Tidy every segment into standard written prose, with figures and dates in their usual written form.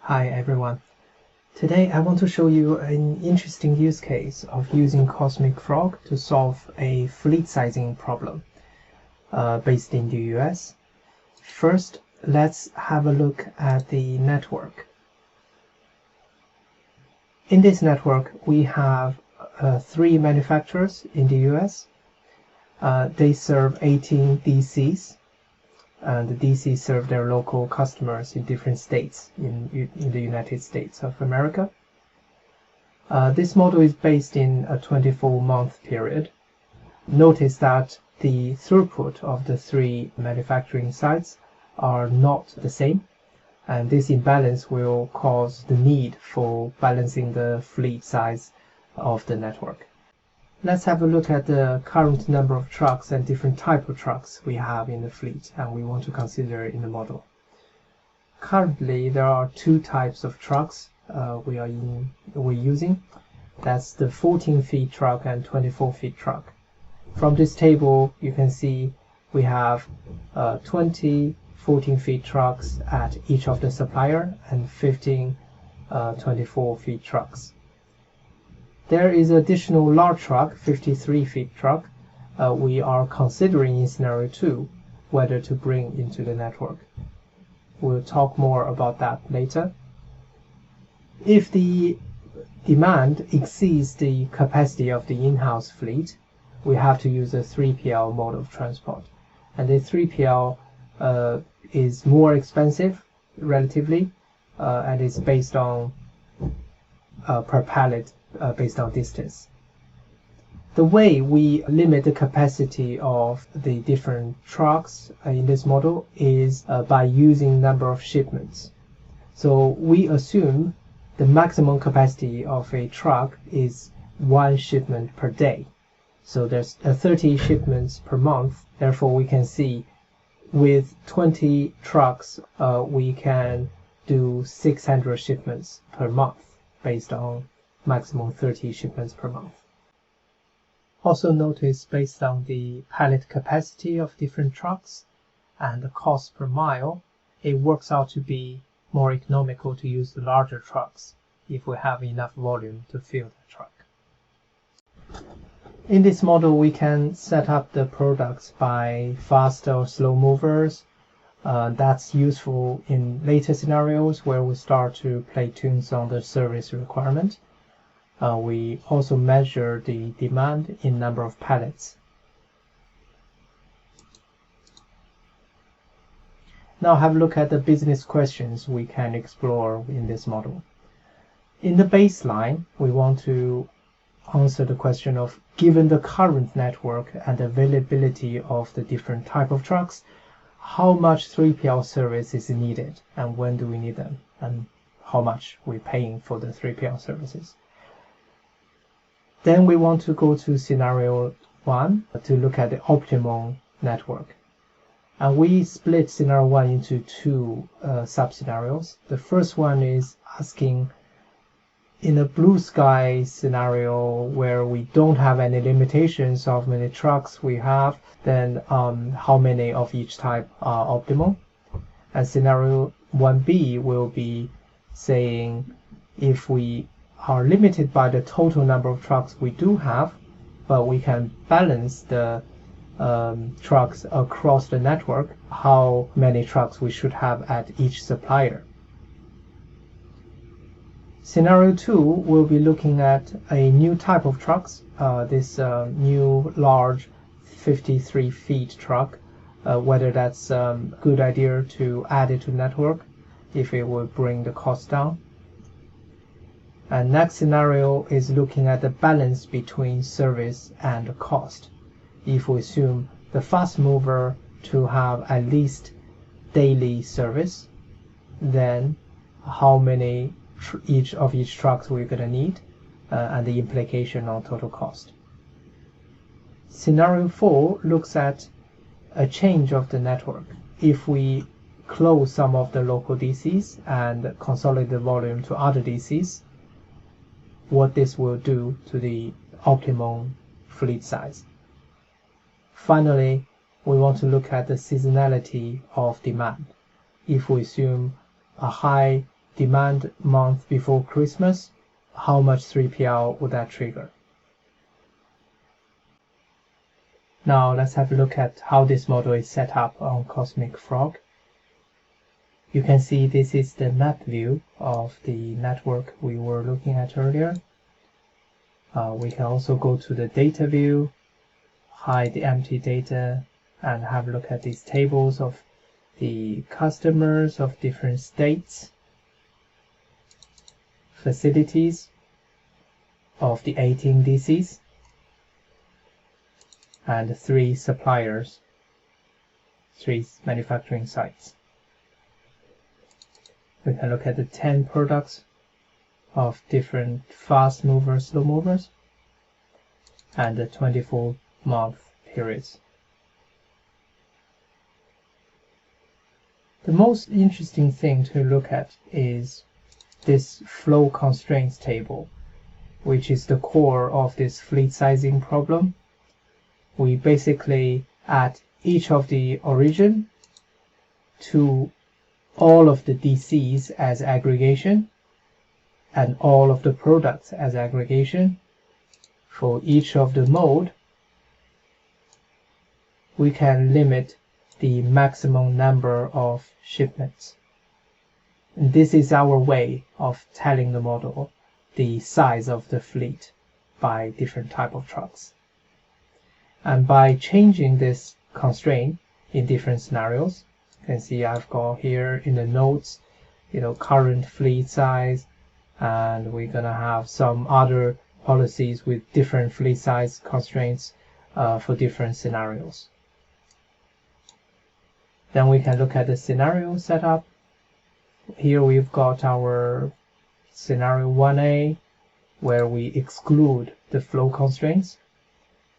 Hi everyone. Today I want to show you an interesting use case of using Cosmic Frog to solve a fleet sizing problem based in the US. First, let's have a look at the network. In this network, we have 3 manufacturers in the US. They serve 18 DCs. And the DCs serve their local customers in different states in the United States of America. This model is based in a 24-month period. Notice that the throughput of the 3 manufacturing sites are not the same, and this imbalance will cause the need for balancing the fleet size of the network. Let's have a look at the current number of trucks and different type of trucks we have in the fleet and we want to consider in the model. Currently, there are 2 types of trucks we're using. That's the 14-feet truck and 24-feet truck. From this table, you can see we have 20 14-feet trucks at each of the supplier and 15 24-feet trucks. There is additional large truck, 53-feet truck, we are considering in scenario 2 whether to bring into the network. We'll talk more about that later. If the demand exceeds the capacity of the in-house fleet, we have to use a 3PL mode of transport. And the 3PL is more expensive relatively, and it's based on per pallet based on distance. The way we limit the capacity of the different trucks in this model is by using number of shipments. So we assume the maximum capacity of a truck is 1 shipment per day. So there's 30 shipments per month. Therefore, we can see with 20 trucks, we can do 600 shipments per month based on maximum 30 shipments per month. Also notice based on the pallet capacity of different trucks and the cost per mile, it works out to be more economical to use the larger trucks if we have enough volume to fill the truck. In this model, we can set up the products by fast or slow movers. That's useful in later scenarios where we start to play tunes on the service requirement. We also measure the demand in number of pallets. Now have a look at the business questions we can explore in this model. In the baseline, we want to answer the question of, given the current network and availability of the different type of trucks, how much 3PL service is needed and when do we need them and how much we're paying for the 3PL services. Then we want to go to scenario 1 to look at the optimum network. And we split scenario 1 into 2 sub-scenarios. The first one is asking, in a blue sky scenario where we don't have any limitations of how many trucks we have, then how many of each type are optimal. And scenario 1b will be saying if we are limited by the total number of trucks we do have, but we can balance the trucks across the network, how many trucks we should have at each supplier. Scenario 2 will be looking at a new type of trucks, this new large 53-feet truck, whether that's a good idea to add it to the network, if it will bring the cost down. And next scenario is looking at the balance between service and cost. If we assume the fast mover to have at least daily service, then how many each trucks we're going to need and the implication on total cost. Scenario 4 looks at a change of the network. If we close some of the local DCs and consolidate the volume to other DCs, what this will do to the optimum fleet size. Finally, we want to look at the seasonality of demand. If we assume a high demand month before Christmas, how much 3PL would that trigger? Now let's have a look at how this model is set up on Cosmic Frog. You can see this is the map view of the network we were looking at earlier. We can also go to the data view, hide the empty data, and have a look at these tables of the customers of different states, facilities of the 18 DCs, and 3 suppliers, 3 manufacturing sites. We can look at the 10 products of different fast movers, slow movers, and the 24-month periods. The most interesting thing to look at is this flow constraints table, which is the core of this fleet sizing problem. We basically add each of the origin to all of the DCs as aggregation and all of the products as aggregation. For each of the mode, we can limit the maximum number of shipments. And this is our way of telling the model the size of the fleet by different type of trucks. And by changing this constraint in different scenarios, you can see I've got here in the notes, current fleet size, and we're gonna have some other policies with different fleet size constraints for different scenarios. Then we can look at the scenario setup. Here we've got our scenario 1A, where we exclude the flow constraints.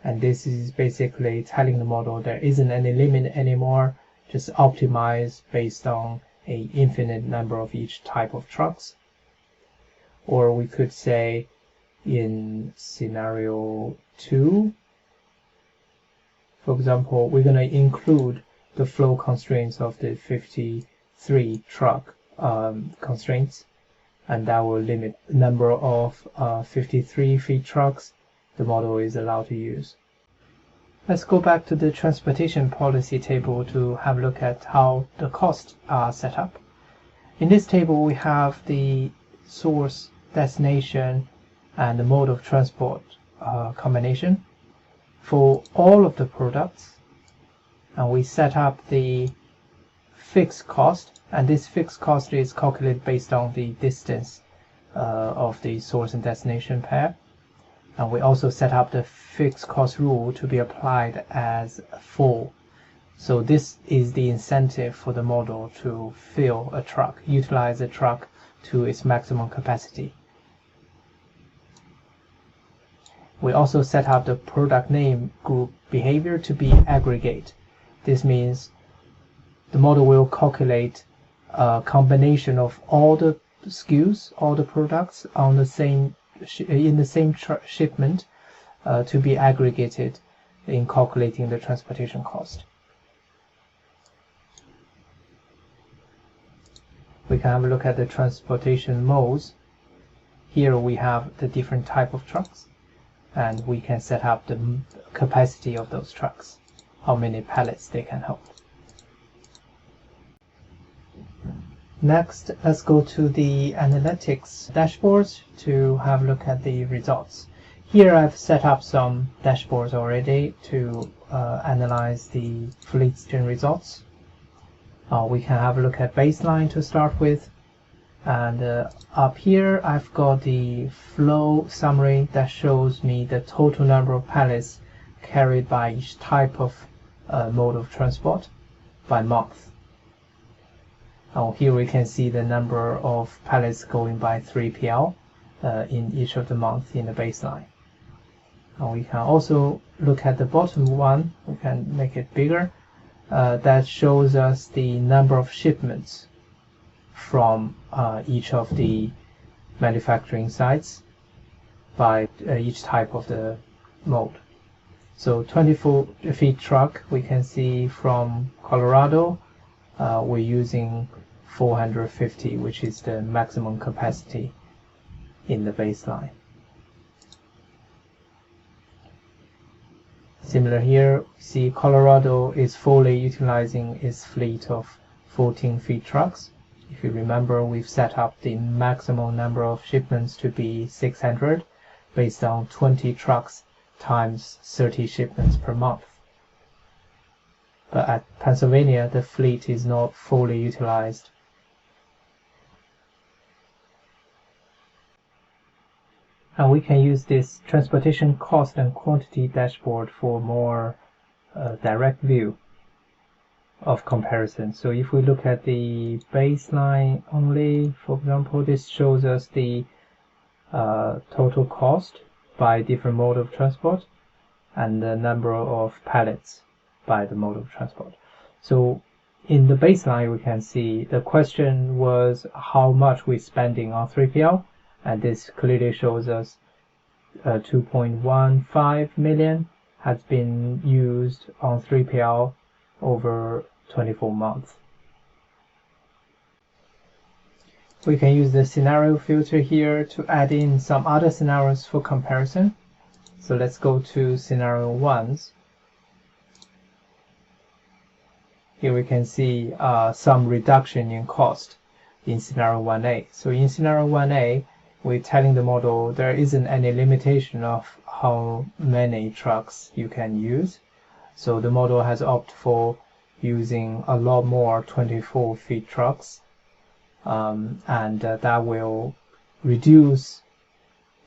And this is basically telling the model there isn't any limit anymore, just optimize based on an infinite number of each type of trucks. Or we could say in scenario 2, for example, we're going to include the flow constraints of the 53 truck constraints, and that will limit the number of 53 feet trucks the model is allowed to use. Let's go back to the transportation policy table to have a look at how the costs are set up. In this table, we have the source, destination, and the mode of transport combination for all of the products. And we set up the fixed cost, and this fixed cost is calculated based on the distance of the source and destination pair. And we also set up the fixed cost rule to be applied as full. So this is the incentive for the model to fill a truck, utilize a truck to its maximum capacity. We also set up the product name group behavior to be aggregate. This means the model will calculate a combination of all the SKUs, all the products on the same in the same shipment to be aggregated in calculating the transportation cost. We can have a look at the transportation modes. Here we have the different type of trucks, and we can set up the capacity of those trucks, how many pallets they can hold. Next, let's go to the analytics dashboards to have a look at the results. Here I've set up some dashboards already to analyze the fleet stream results. We can have a look at baseline to start with. And up here I've got the flow summary that shows me the total number of pallets carried by each type of mode of transport by month. Here we can see the number of pallets going by 3PL in each of the months in the baseline. We can also look at the bottom one. We can make it bigger. That shows us the number of shipments from each of the manufacturing sites by each type of the mode. So 24 feet truck, we can see from Colorado, we're using 450, which is the maximum capacity in the baseline. Similar here, we see Colorado is fully utilizing its fleet of 14-feet trucks. If you remember, we've set up the maximum number of shipments to be 600 based on 20 trucks times 30 shipments per month. But at Pennsylvania, the fleet is not fully utilized. And we can use this transportation cost and quantity dashboard for more direct view of comparison. So if we look at the baseline only, for example, this shows us the total cost by different mode of transport and the number of pallets by the mode of transport. So in the baseline, we can see the question was how much we're spending on 3PL, and this clearly shows us 2.15 million has been used on 3PL over 24 months. We can use the scenario filter here to add in some other scenarios for comparison. So let's go to scenario 1. Here we can see some reduction in cost in scenario 1A. So in scenario 1A, we're telling the model there isn't any limitation of how many trucks you can use. So the model has opted for using a lot more 24-feet trucks, and that will reduce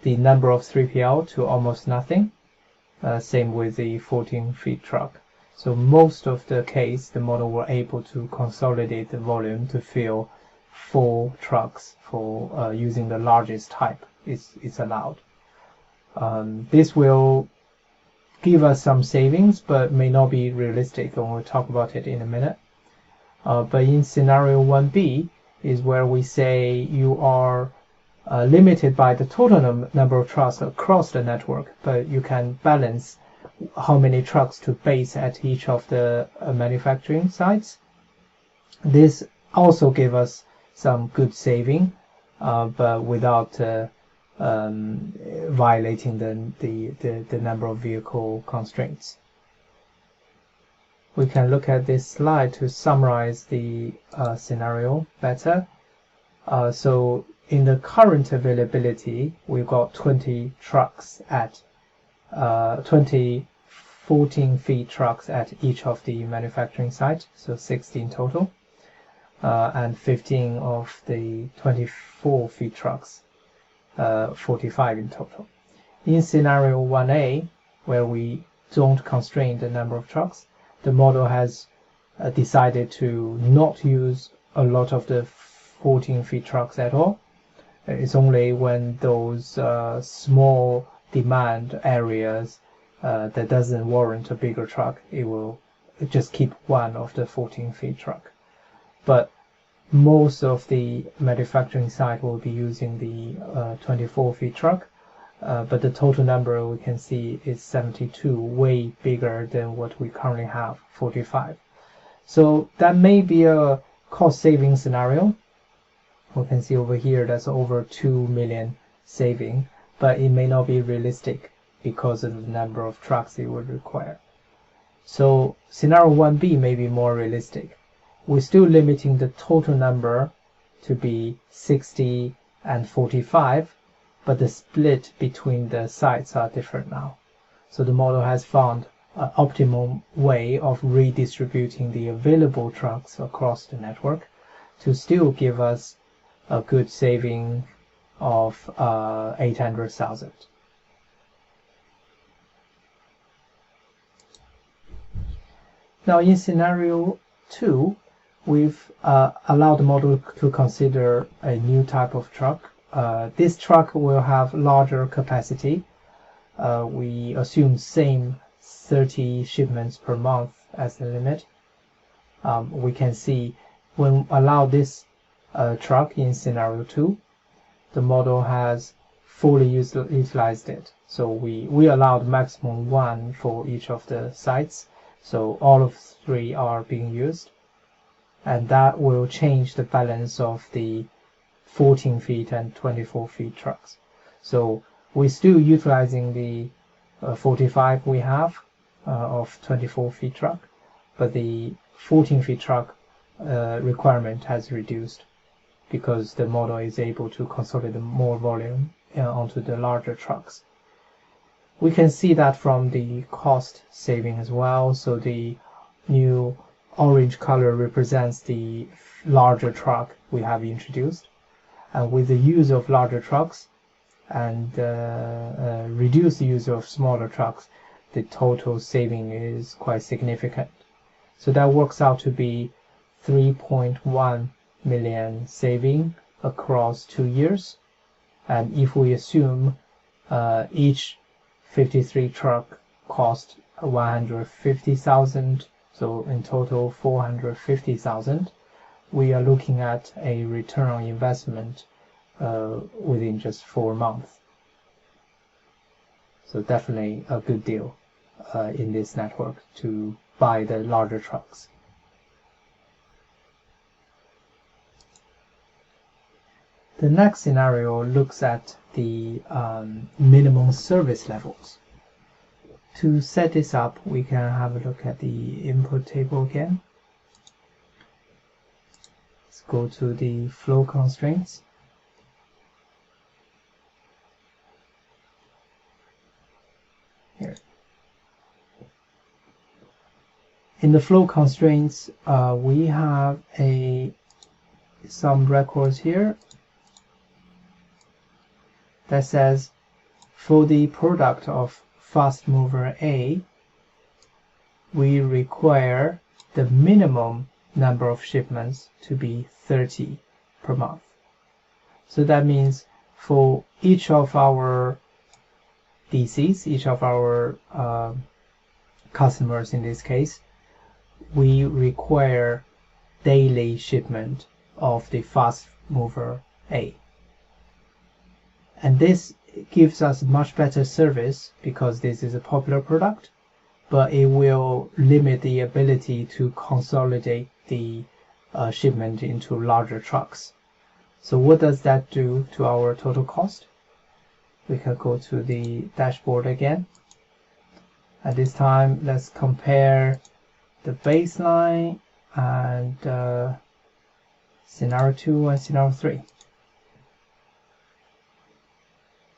the number of 3PL to almost nothing. Same with the 14-feet truck. So most of the case, the model were able to consolidate the volume to fill 4 trucks for using the largest type is allowed. This will give us some savings, but may not be realistic, and we'll talk about it in a minute. But in scenario 1B is where we say you are limited by the total number of trucks across the network, but you can balance how many trucks to base at each of the manufacturing sites. This also gave us some good saving, but without violating the number of vehicle constraints. We can look at this slide to summarize the scenario better. So in the current availability, we've got 20 trucks at 20 14-feet trucks at each of the manufacturing sites, so 16 total, and 15 of the 24-feet trucks, 45 in total. In scenario 1A, where we don't constrain the number of trucks, the model has decided to not use a lot of the 14-feet trucks at all. It's only when those small demand areas that doesn't warrant a bigger truck, it will just keep one of the 14-feet truck. But most of the manufacturing site will be using the 24-feet truck, but the total number we can see is 72, way bigger than what we currently have, 45. So that may be a cost-saving scenario. We can see over here that's over 2 million saving, but it may not be realistic because of the number of trucks it would require. So scenario 1B may be more realistic. We're still limiting the total number to be 60 and 45, but the split between the sites are different now. So the model has found an optimum way of redistributing the available trucks across the network to still give us a good saving of 800,000. Now in scenario 2, we've allowed the model to consider a new type of truck. This truck will have larger capacity. We assume same 30 shipments per month as the limit. We can see when allow this truck in scenario 2, the model has fully utilized it. So we allowed maximum 1 for each of the sites. So all of 3 are being used. and that will change the balance of the 14 feet and 24 feet trucks. So we're still utilizing the 45 we have of 24 feet truck, but the 14 feet truck requirement has reduced because the model is able to consolidate more volume onto the larger trucks. We can see that from the cost saving as well. So the new orange color represents the larger truck we have introduced, and with the use of larger trucks and reduced use of smaller trucks, the total saving is quite significant. So that works out to be 3.1 million saving across 2 years. And if we assume each 53 truck cost 150,000, so in total 450,000, we are looking at a return on investment within just 4 months. So definitely a good deal in this network to buy the larger trucks. The next scenario looks at the minimum service levels. To set this up, we can have a look at the input table again. Let's go to the flow constraints. Here. In the flow constraints, we have some records here that says for the product of fast mover A, we require the minimum number of shipments to be 30 per month. So that means for each of our DCs, each of our customers in this case, we require daily shipment of the fast mover A. And this gives us much better service because this is a popular product, but it will limit the ability to consolidate the shipment into larger trucks. So what does that do to our total cost? We can go to the dashboard again. At this time, let's compare the baseline and scenario 2 and scenario 3.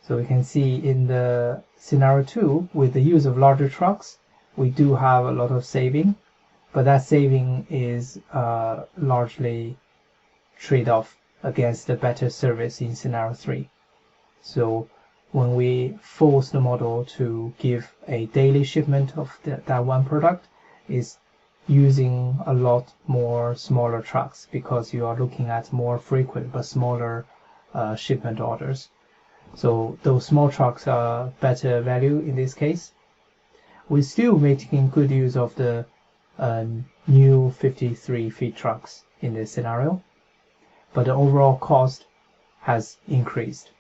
So we can see in the scenario 2, with the use of larger trucks, we do have a lot of saving, but that saving is largely trade-off against the better service in scenario 3. So when we force the model to give a daily shipment of that one product, is using a lot more smaller trucks because you are looking at more frequent but smaller shipment orders. So those small trucks are better value in this case. We're still making good use of the new 53 feet trucks in this scenario, but the overall cost has increased.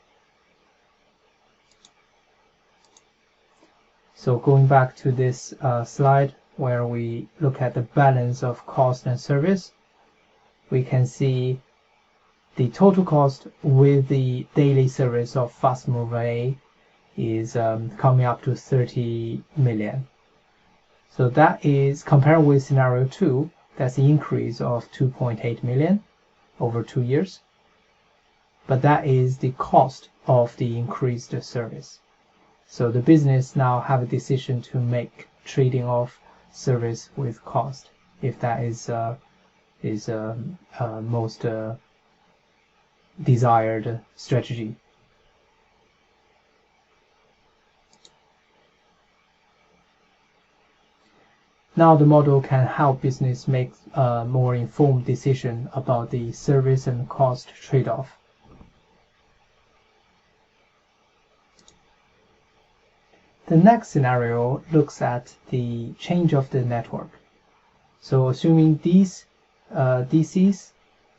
So going back to this slide where we look at the balance of cost and service, we can see the total cost with the daily service of fast mover A is coming up to 30 million. So that is, compared with scenario 2, that's an increase of 2.8 million over 2 years. But that is the cost of the increased service. So the business now have a decision to make, trading off service with cost, if that is most desired strategy. Now the model can help business make a more informed decision about the service and cost trade-off. The next scenario looks at the change of the network. So assuming these DCs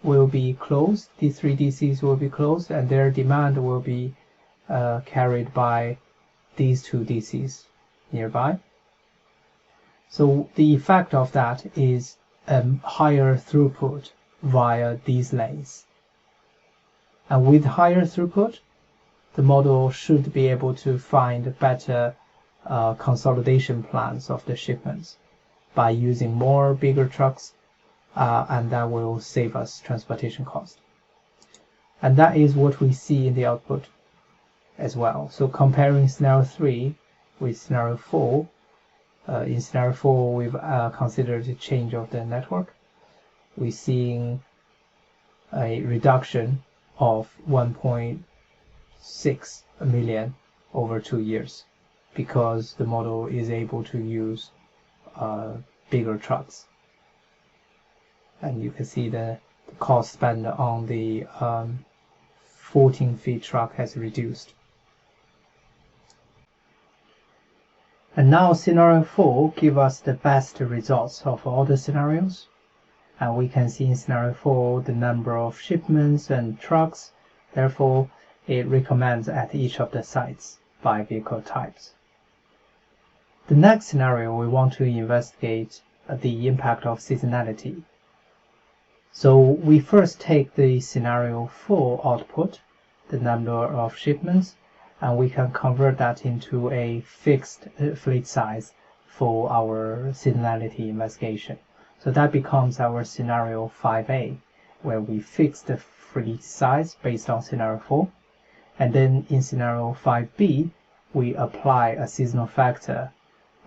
will be closed, these 3 DCs will be closed, and their demand will be carried by these 2 DCs nearby. So the effect of that is higher throughput via these lanes. And with higher throughput, the model should be able to find better consolidation plans of the shipments by using more bigger trucks, and that will save us transportation cost. And that is what we see in the output as well. So comparing scenario 3 with scenario 4, in scenario 4 we've considered the change of the network. We're seeing a reduction of 1.6 million over 2 years because the model is able to use bigger trucks. And you can see the cost spent on the 14-feet truck has reduced. And now scenario 4 gives us the best results of all the scenarios. And we can see in scenario 4 the number of shipments and trucks. Therefore, it recommends at each of the sites by vehicle types. The next scenario, we want to investigate the impact of seasonality. So we first take the scenario 4 output, the number of shipments, and we can convert that into a fixed fleet size for our seasonality investigation. So that becomes our scenario 5A, where we fix the fleet size based on scenario 4. And then in scenario 5B, we apply a seasonal factor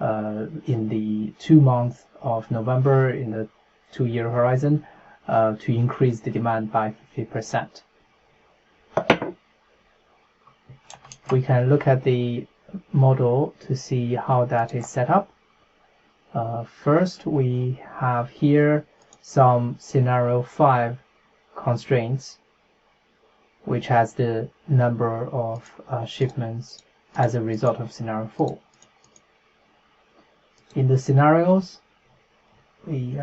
in the 2 months of November in the 2-year horizon to increase the demand by 50%. We can look at the model to see how that is set up. First, we have here some scenario 5 constraints, which has the number of shipments as a result of scenario 4. In the scenarios, we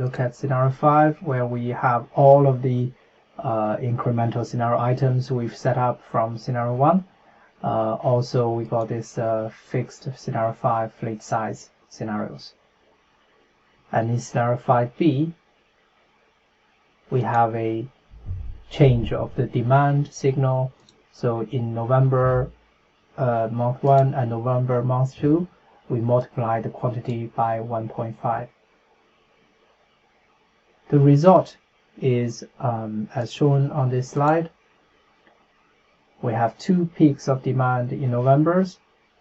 look at scenario 5, where we have all of the incremental scenario items we've set up from scenario 1. Also, we got this fixed scenario 5 fleet size scenarios. And in scenario 5B, we have a change of the demand signal. So in November month 1 and November month 2, we multiply the quantity by 1.5. The result is as shown on this slide. We have 2 peaks of demand in November's,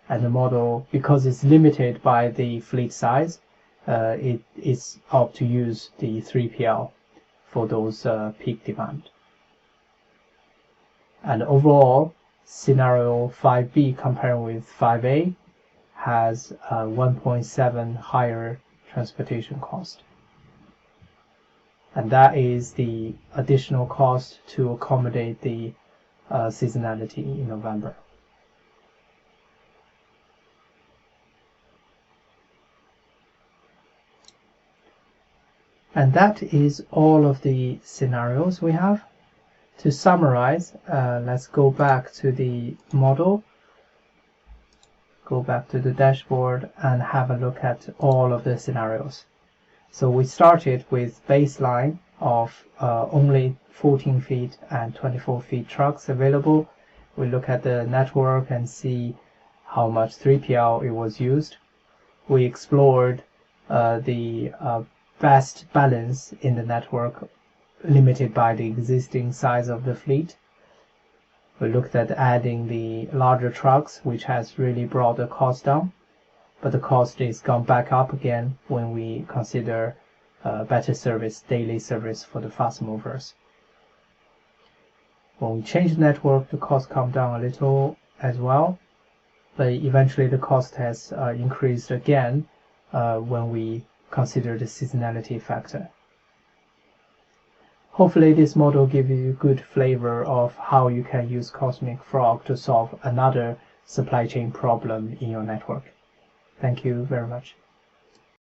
and the model, because it's limited by the fleet size, it is opt to use the 3PL for those peak demand. And overall, scenario 5B compared with 5A has 1.7 higher transportation cost. And that is the additional cost to accommodate the seasonality in November. And that is all of the scenarios we have. To summarize, let's go back to the model, go back to the dashboard and have a look at all of the scenarios. So we started with baseline of only 14 feet and 24 feet trucks available. We look at the network and see how much 3PL it was used. We explored the best balance in the network limited by the existing size of the fleet. We looked at adding the larger trucks, which has really brought the cost down, but the cost is gone back up again when we consider better service, daily service for the fast movers. When we change the network, the cost come down a little as well, but eventually the cost has increased again when we consider the seasonality factor. Hopefully this model gives you a good flavor of how you can use Cosmic Frog to solve another supply chain problem in your network. Thank you very much.